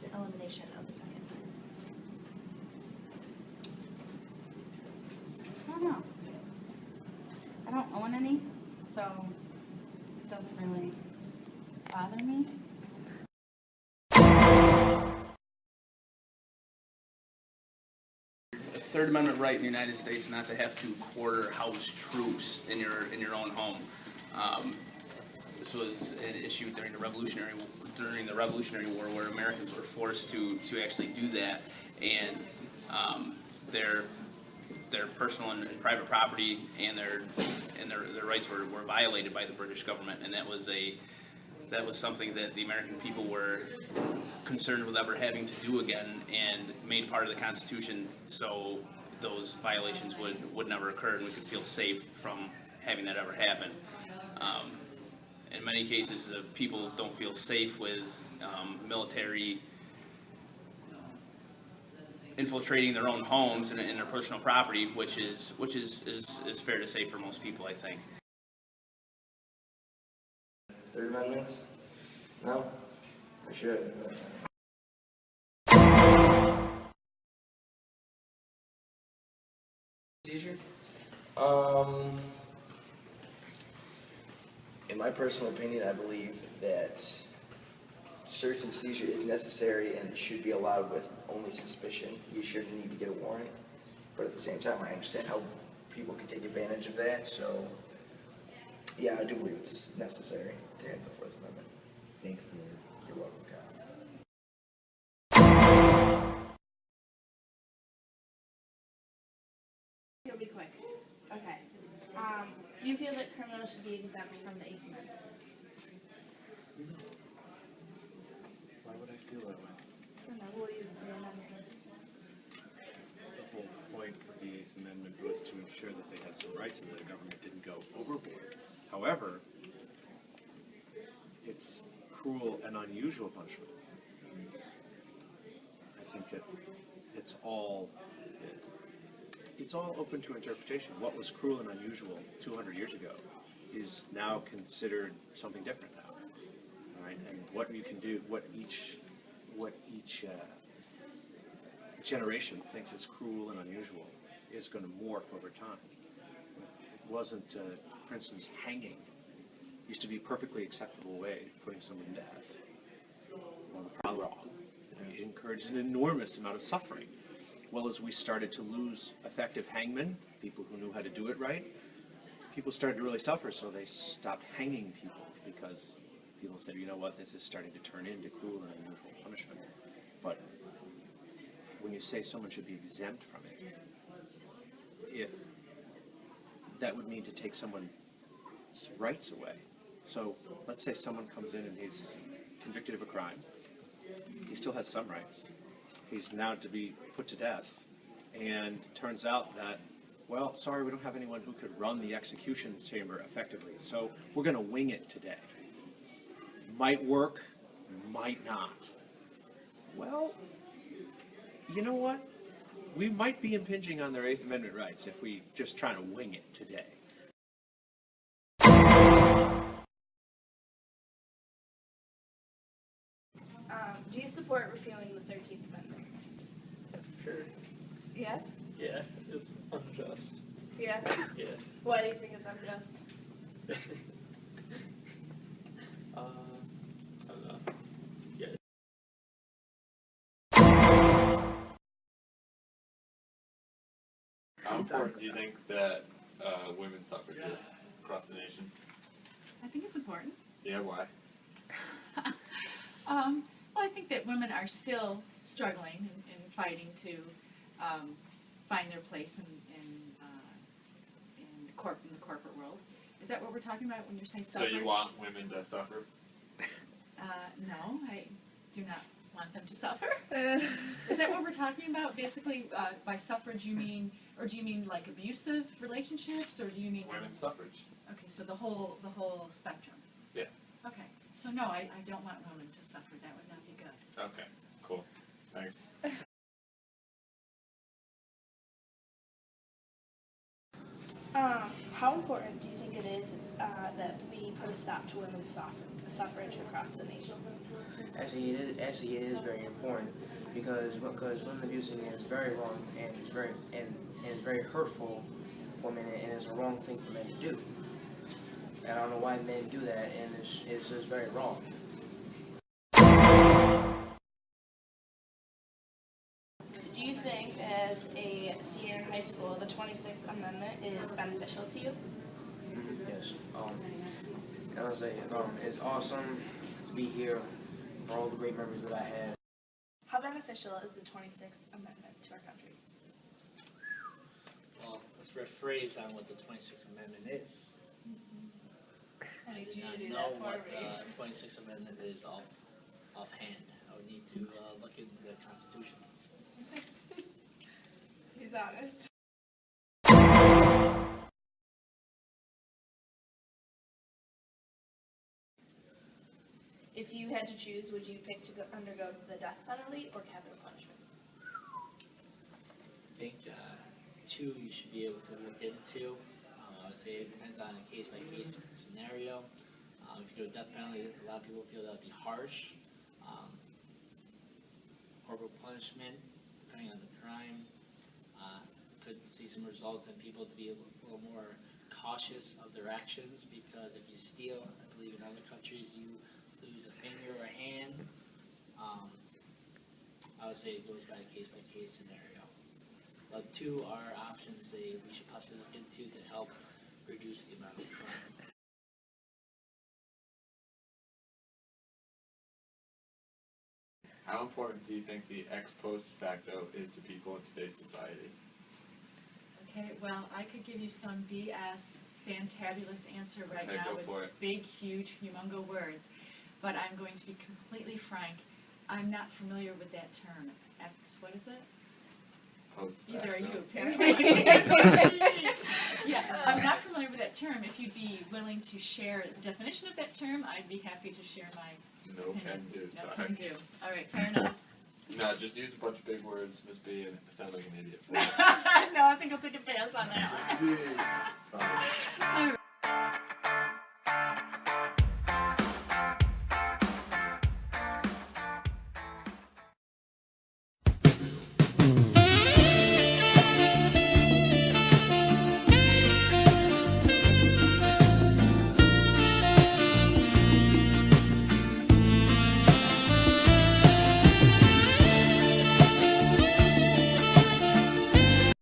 elimination of the second? I don't know. I don't own any, so it doesn't really bother me. The Third Amendment right in the United States not to have to quarter house troops in your own home. This was an issue during the Revolutionary War, where Americans were forced to actually do that, and their personal and private property and their rights were violated by the British government, and that was something that the American people were concerned with ever having to do again, and made part of the Constitution so those violations would never occur, and we could feel safe from having that ever happen. In many cases, the people don't feel safe with military infiltrating their own homes and their personal property, which is fair to say for most people, I think. Third Amendment? No? I should. Seizure? In my personal opinion, I believe that search and seizure is necessary and should be allowed with only suspicion. You shouldn't need to get a warrant. But at the same time, I understand how people can take advantage of that. So, yeah, I do believe it's necessary to have the Fourth Amendment. Thanks. You're welcome, Kyle. It'll be quick. Okay. Do you feel that criminals should be exempt from the 8th Amendment? Why would I feel that way? I don't know. What do you say about that? The whole point of the 8th Amendment was to ensure that they had some rights and that the government didn't go overboard. However, it's cruel and unusual punishment. I think that it's all open to interpretation. What was cruel and unusual 200 years ago is now considered something different now. All right, and what you can do, what each generation thinks is cruel and unusual is going to morph over time. It wasn't, for instance, hanging used to be a perfectly acceptable way of putting someone to death. Well, the problem wrong. It encouraged an enormous amount of suffering. Well, as we started to lose effective hangmen, people who knew how to do it right, people started to really suffer, so they stopped hanging people because people said, you know what, this is starting to turn into cruel and unusual punishment. But when you say someone should be exempt from it, if that would mean to take someone's rights away. So let's say someone comes in and he's convicted of a crime. He still has some rights. He's now to be put to death. And it turns out that, well, sorry, we don't have anyone who could run the execution chamber effectively, so we're going to wing it today. Might work, might not. Well, you know what? We might be impinging on their 8th Amendment rights if we just try to wing it today. Do you support repealing the 13th Amendment? Sure. Yes? Yeah, it's unjust. Yeah? Yeah. Why do you think it's unjust? I don't know. Yeah. How important do you think that women's suffrage is across the nation? I think it's important. Yeah, why? Well, I think that women are still struggling and fighting to find their place in the corporate world. Is that what we're talking about when you're saying suffrage? So you want women to suffer? No, I do not want them to suffer. Is that what we're talking about? Basically, by suffrage you mean, or do you mean like abusive relationships, or do you mean Women's suffrage. Okay, so the whole spectrum. Yeah. Okay, so no, I don't want women to suffer. That would not be good. Okay, cool. Thanks. How important do you think it is that we put a stop to women's suffrage across the nation? Actually, it is very important because women abusing is very wrong and it's very hurtful for men, and it's a wrong thing for men to do. And I don't know why men do that, and it's just very wrong. Do you think, as a senior in high school, the 26th Amendment is beneficial to you? Yes. I would say it's awesome to be here for all the great memories that I had. How beneficial is the 26th Amendment to our country? Well, let's rephrase on what the 26th Amendment is. I do not know what the 26th Amendment is offhand. I would need to look into the Constitution. He's honest. If you had to choose, would you pick to undergo the death penalty or capital punishment? I think two you should be able to look into. I would say it depends on a case-by-case scenario. If you go death penalty, a lot of people feel that would be harsh. Corporal punishment, depending on the crime, could see some results in people to be a little more cautious of their actions, because if you steal, I believe in other countries you lose a finger or a hand. I would say it goes by a case-by-case scenario. But two are options that we should possibly look into to help reduce the amount of crime. How important do you think the ex post facto is to people in today's society? Okay, well, I could give you some BS fantabulous answer right Okay, now go with for it. big, huge, humongo words, but I'm going to be completely frank. I'm not familiar with that term. What is it? Post Either are you, facto. apparently. Yeah, I'm not familiar with that term. If you'd be willing to share the definition of that term, I'd be happy to share my No can opinion. do, No sorry. can do. All right, fair enough. No, just use a bunch of big words, Miss B, and sound like an idiot. No, I think I'll take a pass on that one. Fine. All right.